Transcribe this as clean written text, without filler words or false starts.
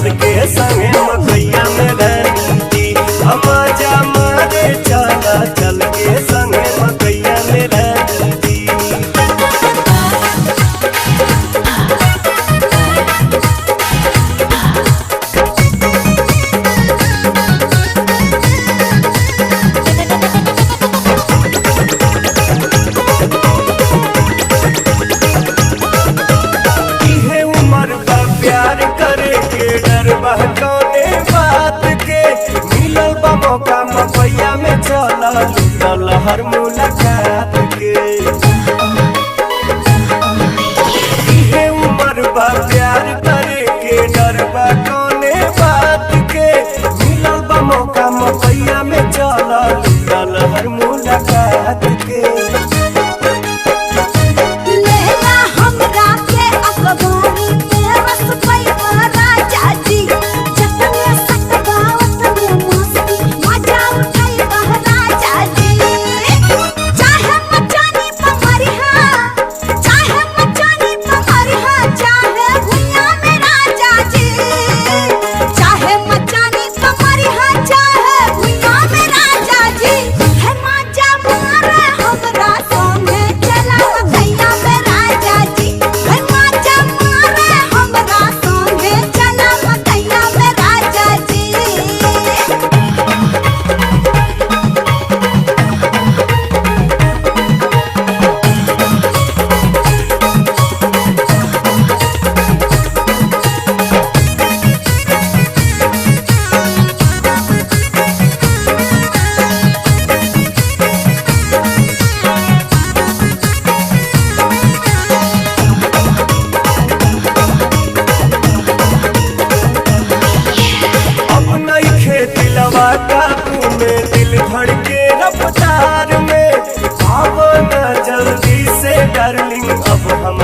चल के संगे मकैया में रहती। मजा मारे चला चल के संगे मकैया में रहती। प्यार करे के डर बहकौने बात के मिलल बा मौका मकैया में चला लूटल हर मुलाकात के। इहे उम्र बा प्यार करे के डर बहकौने बात के मिलल बा मौका मकैया में चला लूटल हर मुलाकात के। काबू में दिल धड़के रफ्तार में, आओ ना जल्दी से डार्लिंग अब हम